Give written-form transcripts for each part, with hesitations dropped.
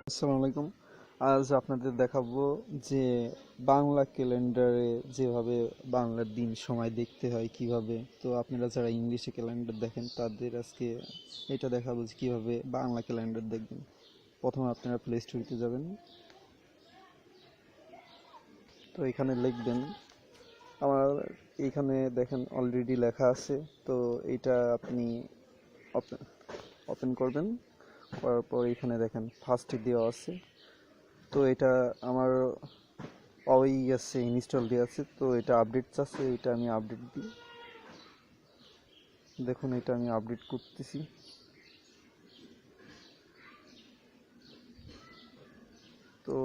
আসসালামু আলাইকুম। আজ আপনাদের দেখাবো যে বাংলা ক্যালেন্ডারে যেভাবে বাংলার দিন সময় দেখতে হয় কিভাবে। তো আপনারা যারা ইংলিশে ক্যালেন্ডার দেখেন তাদের আজকে এটা দেখাবো যে কীভাবে বাংলা ক্যালেন্ডার দেখবেন। প্রথমে আপনারা প্লে স্টোরিতে যাবেন। তো এখানে লিখবেন, আমার এইখানে দেখেন অলরেডি লেখা আছে। তো এটা আপনি ওপেন করবেন, করার পর এখানে দেখেন ফার্স্টে দেওয়া আছে। তো এটা আমার ওই আছে, ইনস্টল দিয়ে আছে। তো এটা আপডেট চাচ্ছে, এটা আমি আপডেট দিই। দেখুন এটা আমি আপডেট করতেছি। তো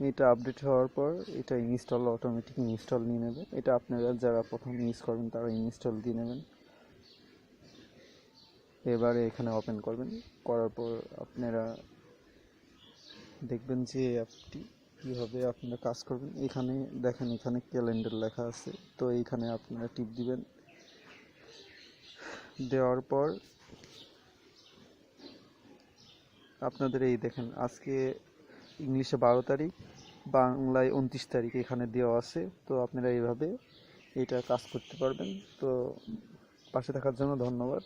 এটা আপডেট হওয়ার পর এটা ইনস্টল অটোমেটিক ইনস্টল নিয়ে নেবে। এটা আপনারা যারা প্রথম ইউজ করবেন তারা ইনস্টল দিয়ে নেবেন। এবারে এখানে ওপেন করবেন, করার পর আপনারা দেখবেন যে অ্যাপটি কীভাবে আপনারা কাজ করবেন। এখানে দেখেন, এখানে ক্যালেন্ডার লেখা আছে। তো এইখানে আপনারা টিপ দিবেন। দেওয়ার পর আপনাদের এই দেখেন আজকে ইংলিশে 12 তারিখ, বাংলায় 29 তারিখ এখানে দেওয়া আছে। তো আপনারা এইভাবে এটা কাজ করতে পারবেন। তো পাশে থাকার জন্য ধন্যবাদ।